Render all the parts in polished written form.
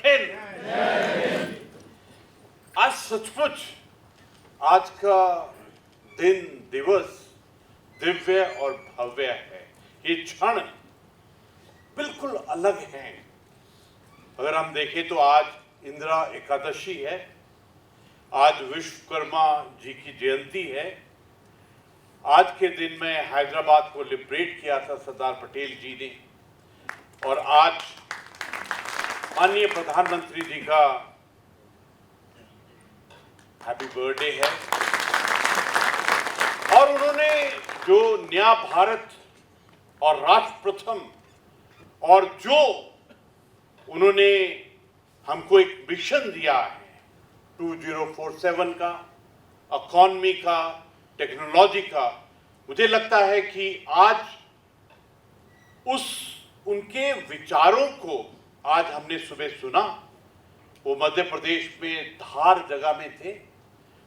हिंद। आज सचमुच आज का दिन दिवस दिव्य और भव्य है। ये क्षण बिल्कुल अलग है। अगर हम देखें तो आज इंदिरा एकादशी है, आज विश्वकर्मा जी की जयंती है। आज के दिन में हैदराबाद को लिबरेट किया था सरदार पटेल जी ने, और आज माननीय प्रधानमंत्री जी का हैप्पी बर्थडे है। और उन्होंने जो नया भारत और राष्ट्र प्रथम और जो उन्होंने हमको एक मिशन दिया है 2047 का, इकोनॉमी का, टेक्नोलॉजी का, मुझे लगता है कि आज उनके विचारों को आज हमने सुबह सुना। वो मध्य प्रदेश में धार जगह में थे।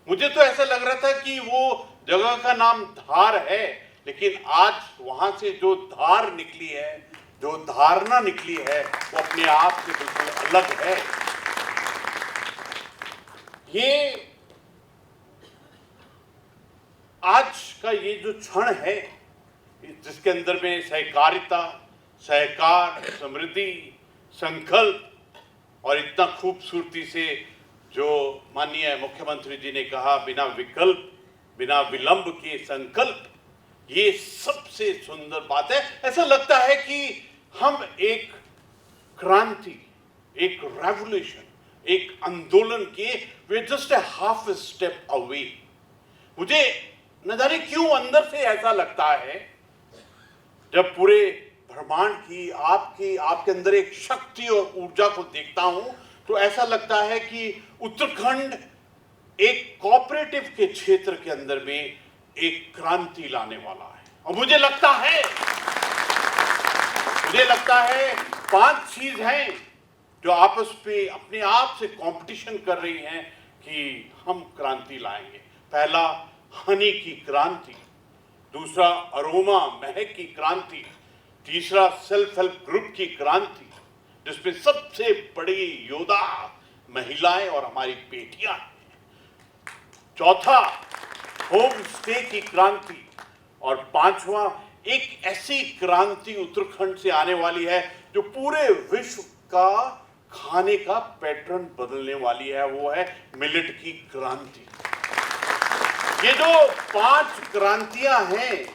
मुझे तो ऐसा लग रहा था कि वो जगह का नाम धार है, लेकिन आज वहां से जो धार निकली है, जो धारणा निकली है, वो अपने आप से बिल्कुल अलग है। ये आज का ये जो क्षण है, जिसके अंदर में सहकारिता, सहकार, समृद्धि, संकल्प और इतना खूबसूरती से जो माननीय मुख्यमंत्री जी ने कहा, बिना विकल्प, बिना विलंब के संकल्प, ये सबसे सुंदर बात है। ऐसा लगता है कि हम एक क्रांति, एक रेवोल्यूशन, एक आंदोलन के वे just a half step away. मुझे न जाने क्यों अंदर से ऐसा लगता है, जब पूरे ब्रह्मांड की आपके अंदर एक शक्ति और ऊर्जा को देखता हूं, तो ऐसा लगता है कि उत्तराखंड एक कोऑपरेटिव के क्षेत्र के अंदर में एक क्रांति लाने वाला है। और मुझे लगता है 5 चीज हैं जो आपस में अपने आप से कंपटीशन कर रही हैं कि हम क्रांति लाएंगे। पहला, हनी की क्रांति। दूसरा, अरोमा, महक की क्रांति। तीसरा, सेल्फ हेल्प ग्रुप की क्रांति, जिसमें सबसे बड़ी योद्धा महिलाएं और हमारी बेटियां हैं। चौथा, होम स्टे की क्रांति। और पांचवा, एक ऐसी क्रांति उत्तराखंड से आने वाली है जो पूरे विश्व का खाने का पैटर्न बदलने वाली है, वो है मिलेट की क्रांति। ये जो 5 क्रांतियां हैं,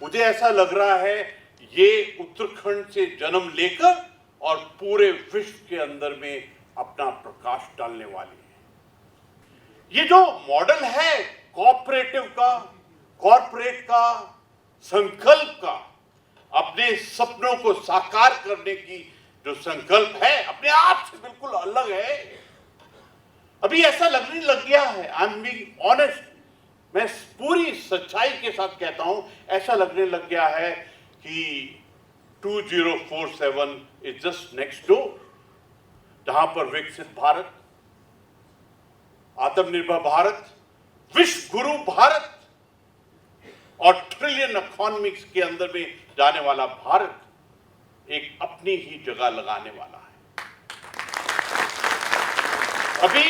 मुझे ऐसा लग रहा है ये उत्तराखंड से जन्म लेकर और पूरे विश्व के अंदर में अपना प्रकाश डालने वाली है। ये जो मॉडल है कोऑपरेटिव का, कॉर्पोरेट का, संकल्प का, अपने सपनों को साकार करने की जो संकल्प है, अपने आप से बिल्कुल अलग है। अभी ऐसा लगने लग गया है, आई एम बीइंग ऑनेस्ट, मैं पूरी सच्चाई के साथ कहता हूं, ऐसा लगने लग गया है कि 2047 इज जस्ट नेक्स्ट डोर, जहां पर विकसित भारत, आत्मनिर्भर भारत, विश्व गुरु भारत और ट्रिलियन इकोनॉमिक्स के अंदर में जाने वाला भारत एक अपनी ही जगह लगाने वाला है। अभी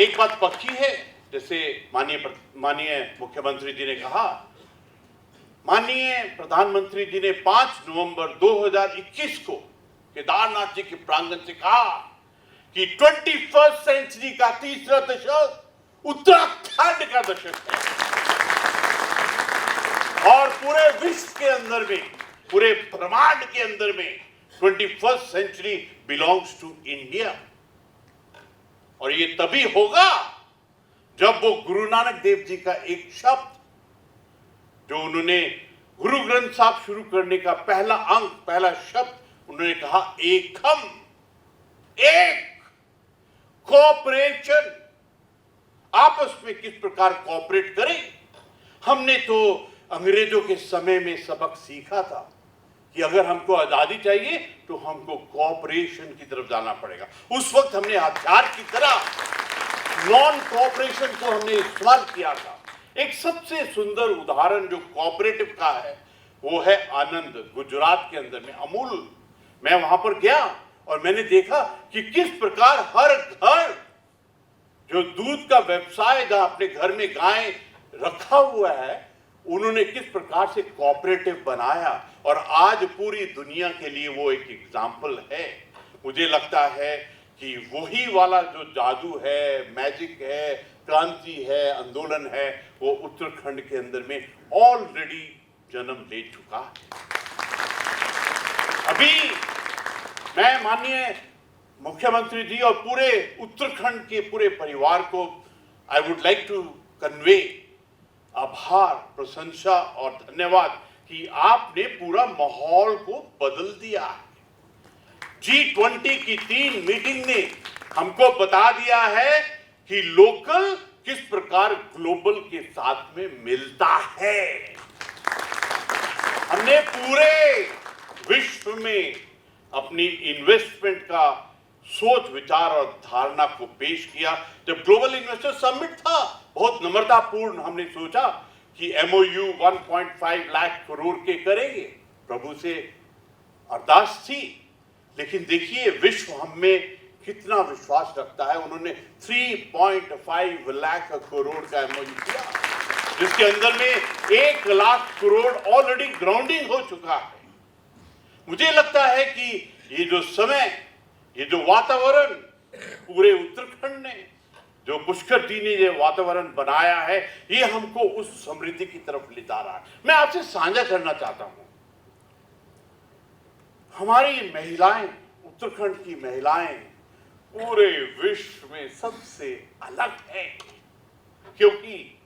एक बात पक्की है, जैसे माननीय मुख्यमंत्री जी ने कहा, माननीय प्रधानमंत्री जी ने 5 नवंबर 2021 को केदारनाथ जी के प्रांगण से कहा कि 21st सेंचुरी का तीसरा दशक उत्तराखंड का दशक है। और पूरे विश्व के अंदर में, पूरे ब्रह्मांड के अंदर में 21st century belongs to India. और ये तभी होगा जब वो गुरु नानक देव जी का एक शब्द, जो उन्होंने गुरु ग्रंथ साहब शुरू करने का पहला अंक, पहला शब्द, उन्होंने कहा एकम, एक, कोऑपरेशन, आपस में किस प्रकार कोऑपरेट करें। हमने तो अंग्रेजों के समय में सबक सीखा था कि अगर हमको आजादी चाहिए तो हमको कोऑपरेशन की तरफ जाना पड़ेगा। उस वक्त हमने हथियार की तरह नॉन कोऑपरेशन को हमने इस्तेमाल किया था। एक सबसे सुंदर उदाहरण जो कोऑपरेटिव का है वो है आनंद, गुजरात के अंदर में अमूल। मैं वहां पर गया और मैंने देखा कि किस प्रकार हर घर जो दूध का व्यवसाय जहां अपने घर में गाय रखा हुआ है, उन्होंने किस प्रकार से कोऑपरेटिव बनाया और आज पूरी दुनिया के लिए वो एक एग्जाम्पल है। मुझे लगता है कि वही वाला जो जादू है, मैजिक है, क्रांति है, आंदोलन है, वो उत्तराखंड के अंदर में ऑलरेडी जन्म ले चुका है। अभी मैं माननीय मुख्यमंत्री जी और पूरे उत्तराखंड के पूरे परिवार को I would like to convey आभार, प्रशंसा और धन्यवाद कि आपने पूरा माहौल को बदल दिया है। G20 की 3 मीटिंग ने हमको बता दिया है कि लोकल किस प्रकार ग्लोबल के साथ में मिलता है। हमने पूरे विश्व में अपनी इन्वेस्टमेंट का सोच विचार और धारणा को पेश किया। जब ग्लोबल इन्वेस्टर समिट था, बहुत नम्रतापूर्ण हमने सोचा कि MOU 1.5 लाख करोड़ के करेंगे, प्रभु से अरदास थी। लेकिन देखिए विश्व हम में कितना विश्वास रखता है। उन्होंने 3.5 लाख करोड़ का MOU किया, जिसके अंदर में 1 लाख करोड़ ऑलरेडी ग्राउंडिंग हो चुका है। मुझे लगता है कि ये जो समय, ये जो वातावरण पूरे उत्तराखंड ने, जो पुष्कर जी ने ये वातावरण बनाया है, ये हमको उस समृद्धि की तरफ ले जा रहा है। मैं आपसे साझा करना चाहता हूं, हमारी महिलाएं, उत्तराखंड की महिलाएं पूरे विश्व में सबसे अलग है, क्योंकि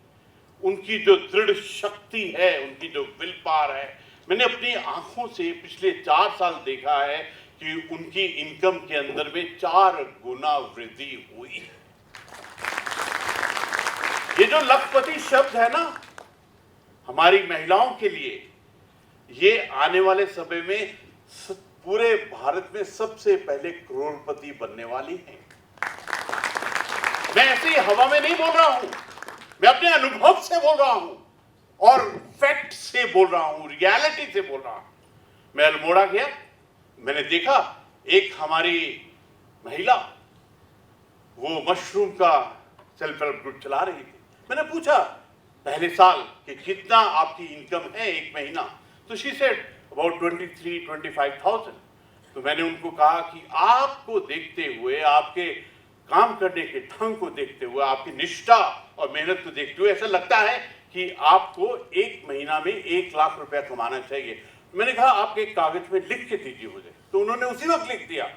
उनकी जो दृढ़ शक्ति है, उनकी जो विल पावर है। मैंने अपनी आंखों से पिछले 4 साल देखा है कि उनकी इनकम के अंदर में 4 गुना वृद्धि हुई। ये जो लखपति शब्द है ना, हमारी महिलाओं के लिए, ये आने वाले समय में पूरे भारत में सबसे पहले करोड़पति बनने वाली हैं। मैं ऐसे हवा में नहीं बोल रहा हूं, मैं अपने अनुभव से बोल रहा हूं और फैक्ट से बोल रहा हूं, रियलिटी से बोल रहा हूं। मैं अल्मोड़ा गया, मैंने देखा एक हमारी महिला वो मशरूम का सेल्फ हेल्प ग्रुप चला रही थी। मैंने पूछा पहले साल कि कितना आपकी इनकम है एक महीना, तो शी सेड अबाउट 23-25,000। तो मैंने उनको कहा कि आपको देखते हुए, आपके काम करने के ढंग को देखते हुए, आपकी निष्ठा और मेहनत को देखते हुए ऐसा लगता है कि आपको एक महीना में 1 लाख रुपया कमाना चाहिए। मैंने कहा आप एक कागज में लिख के दीजिए मुझे, तो उन्होंने उसी वक्त लिख दिया।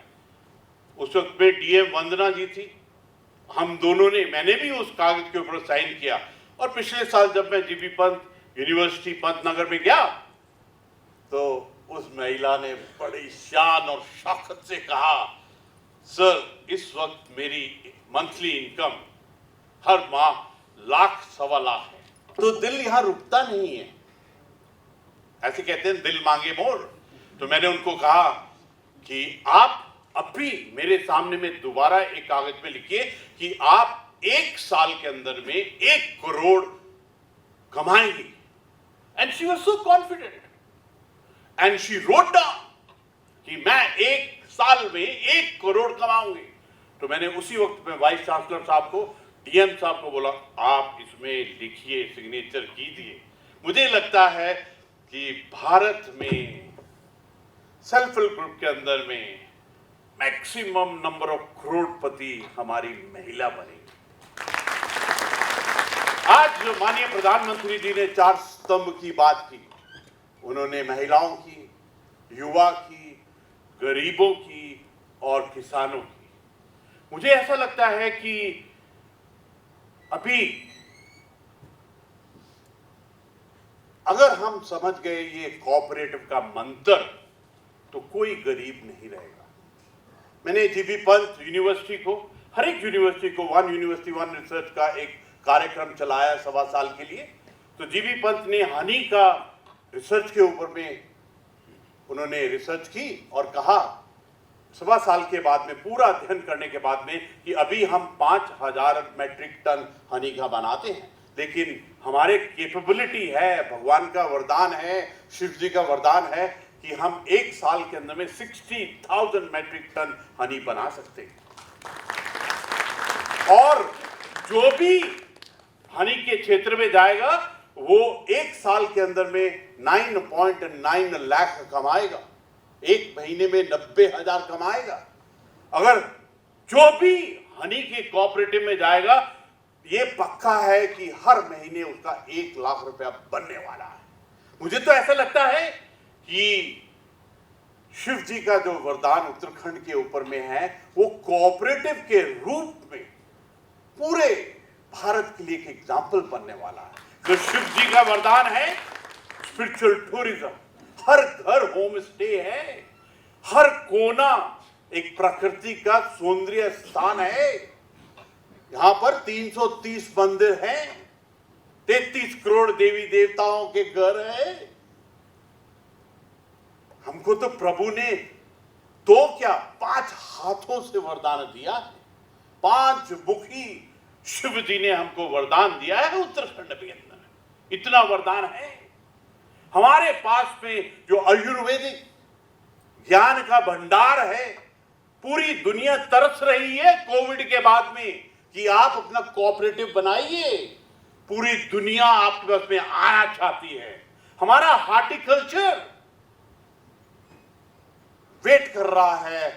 उस वक्त पे DM वंदना जी थी, हम दोनों ने, मैंने भी उस कागज के ऊपर साइन किया। और पिछले साल जब मैं जीबी पंत यूनिवर्सिटी पंतनगर में गया, तो उस महिला ने बड़ी शान और शौकत से कहा, सर इस वक्त मेरी मंथली इनकम हर माह 1 लाख 1.25 लाख है। तो दिल यहां रुकता नहीं है, ऐसे कहते हैं दिल मांगे मोर। तो मैंने उनको कहा कि आप अभी मेरे सामने में दोबारा एक कागज पे लिखिए कि आप 1 साल के अंदर में 1 करोड़ कमाएंगी। And she was so confident and she wrote down कि मैं 1 साल में 1 करोड़ कमाऊंगी। तो मैंने उसी वक्त में वाइस चांसलर साहब को, DM साहब को बोला, आप इसमें लिखिए, सिग्नेचर कीजिए। मुझे लगता है कि भारत में सेल्फ हेल्प ग्रुप के अंदर में मैक्सिमम नंबर ऑफ करोड़पति हमारी महिला बनेगी। आज जो माननीय प्रधानमंत्री जी ने 4 स्तंभ की बात की, उन्होंने महिलाओं की, युवा की, गरीबों की और किसानों की। मुझे ऐसा लगता है कि अभी अगर हम समझ गए ये कोऑपरेटिव का मंत्र, तो कोई गरीब नहीं रहेगा। मैंने जीबी पंत यूनिवर्सिटी को, हर एक यूनिवर्सिटी को 1 यूनिवर्सिटी 1 रिसर्च का एक कार्यक्रम चलाया 1.25 साल के लिए। तो जीबी पंत ने हनी का रिसर्च के ऊपर में उन्होंने रिसर्च की और कहा 1.25 साल के बाद में, पूरा अध्ययन करने के बाद में, कि अभी हम 5000 मेट्रिक टन हनी का बनाते हैं, लेकिन हमारे कैपेबिलिटी है, भगवान का वरदान है, शिव जी का वरदान है कि हम एक साल के अंदर में 60,000 मेट्रिक टन हनी बना सकते हैं। और जो भी हनी के क्षेत्र में जाएगा वो एक साल के अंदर में 9.9 लाख कमाएगा, एक महीने में 90,000 कमाएगा। अगर जो भी हनी के कोऑपरेटिव में जाएगा, ये पक्का है कि हर महीने उसका 1 लाख रुपया बनने वाला है। मुझे तो ऐसा लगता है कि शिव जी का जो वरदान उत्तराखंड के ऊपर में है, वो कोऑपरेटिव के रूप में पूरे भारत के लिए एक एग्जाम्पल बनने वाला है। जो शिव जी का वरदान है स्पिरिचुअल टूरिज्म, हर घर होम स्टे है, हर कोना एक प्रकृति का सौंदर्य स्थान है। यहां पर 330 मंदिर हैं, 33 करोड़ देवी देवताओं के घर है। हमको तो प्रभु ने 2 क्या 5 हाथों से वरदान दिया है। 5 मुखी शिव जी ने हमको वरदान दिया है उत्तराखंड के अंदर। इतना वरदान है हमारे पास में। जो आयुर्वेदिक ज्ञान का भंडार है, पूरी दुनिया तरस रही है कोविड के बाद में कि आप अपना कोऑपरेटिव बनाइए। पूरी दुनिया आपके पास में आना चाहती है। हमारा हॉर्टिकल्चर वेट कर रहा है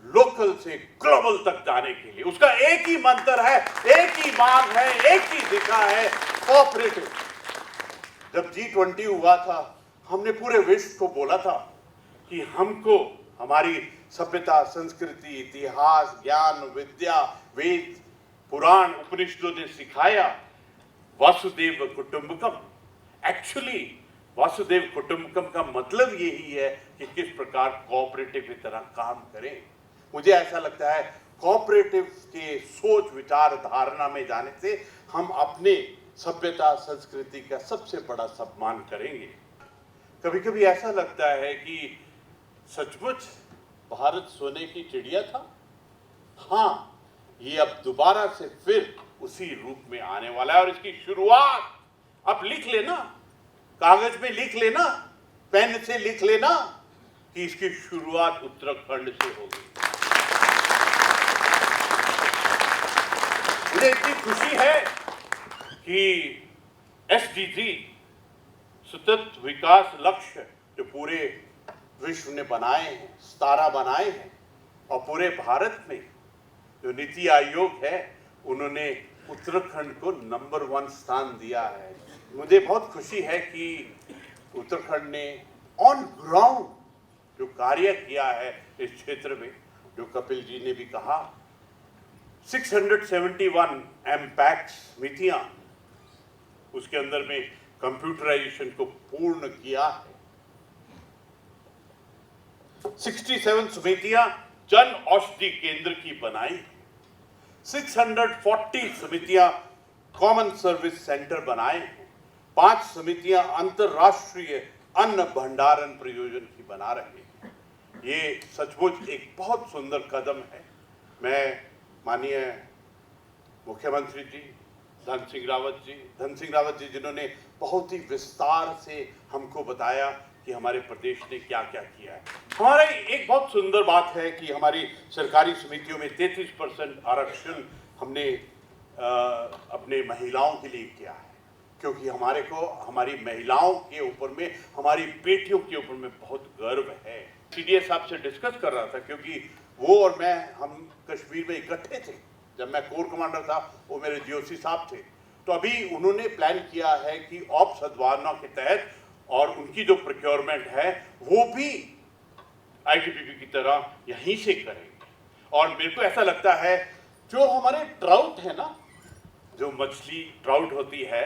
लोकल से ग्लोबल तक जाने के लिए। उसका एक ही मंत्र है, एक ही मांग है, एक ही दिशा है, कोऑपरेटिव। जब G20 हुआ था, हमने पूरे विश्व को बोला था कि हमको हमारी सभ्यता, संस्कृति, इतिहास, ज्ञान, विद्या, वेद, पुराण, उपनिषदों ने सिखाया वासुदेव कुटुंबकम। एक्चुअली वासुदेव कुटुंबकम का मतलब यही है कि किस प्रकार कोऑपरेटिव की तरह काम करें। मुझे ऐसा लगता है कोऑपरेटिव के सोच विचार धारणा में जाने से हम अपने सभ्यता संस्कृति का सबसे बड़ा सम्मान करेंगे। कभी कभी ऐसा लगता है कि सचमुच भारत सोने की चिड़िया था। हाँ, ये अब दोबारा से फिर उसी रूप में आने वाला है। और इसकी शुरुआत अब लिख लेना, कागज में लिख लेना, पेन से लिख लेना कि इसकी शुरुआत उत्तराखंड से होगी। मुझे इतनी खुशी है कि SDG सतत विकास लक्ष्य जो पूरे विश्व ने बनाए हैं, 17 बनाए हैं, और पूरे भारत में जो नीति आयोग है उन्होंने उत्तराखंड को नंबर 1 स्थान दिया है। मुझे बहुत खुशी है कि उत्तराखंड ने ऑन ग्राउंड जो कार्य किया है इस क्षेत्र में, जो कपिल जी ने भी कहा, 671 एमपैक्ट समितियां, उसके अंदर में कंप्यूटराइजेशन को पूर्ण किया है। 67 समितियां जन औषधि केंद्र की बनाई, 640 समितियां कॉमन सर्विस सेंटर बनाए हैं, 5 समितियां अंतरराष्ट्रीय अन्न भंडारण प्रयोजन की बना रहे हैं। ये सचमुच एक बहुत सुंदर कदम है। मैं माननीय मुख्यमंत्री जी धन सिंह रावत जी जिन्होंने बहुत ही विस्तार से हमको बताया कि हमारे प्रदेश ने क्या क्या किया है। हमारे एक बहुत सुंदर बात है कि हमारी सरकारी समितियों में 33% आरक्षण हमने अपने महिलाओं के लिए किया है, क्योंकि हमारे को हमारी महिलाओं के ऊपर में, हमारी बेटियों के ऊपर में बहुत गर्व है। CDS साहब से डिस्कस कर रहा था, क्योंकि वो और मैं, हम कश्मीर में इकट्ठे थे। जब मैं कोर कमांडर था, वो मेरे GOC साहब थे। तो अभी उन्होंने प्लान किया है कि ऑप सद्भावना के तहत, और उनकी जो प्रोक्योरमेंट है वो भी ITBP की तरह यहीं से करेंगे। और मेरे को ऐसा लगता है जो हमारे ट्राउट है ना, जो मछली ट्राउट होती है,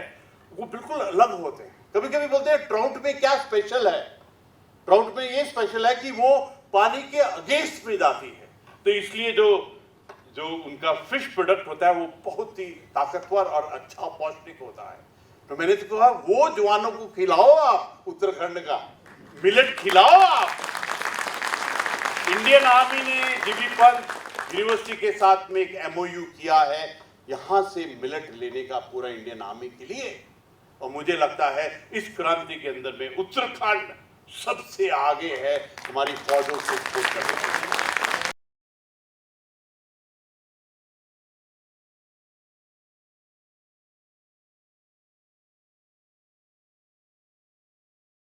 वो बिल्कुल अलग होते हैं। कभी कभी बोलते हैं ट्राउट में क्या स्पेशल है। ट्राउट में ये स्पेशल है कि वो पानी के अगेंस्ट में जाती है, तो इसलिए जो उनका फिश प्रोडक्ट होता है वो बहुत ही ताकतवर और अच्छा पौष्टिक होता है। तो मैंने तो कहा वो जवानों को खिलाओ, आप उत्तराखंड का मिलेट खिलाओ आप। इंडियन आर्मी ने जीबी पंत यूनिवर्सिटी के साथ में एक MOU किया है यहाँ से मिलेट लेने का पूरा इंडियन आर्मी के लिए। और मुझे लगता है इस क्रांति के अंदर में उत्तराखंड सबसे आगे है हमारी फौजों को खोज करने के लिए।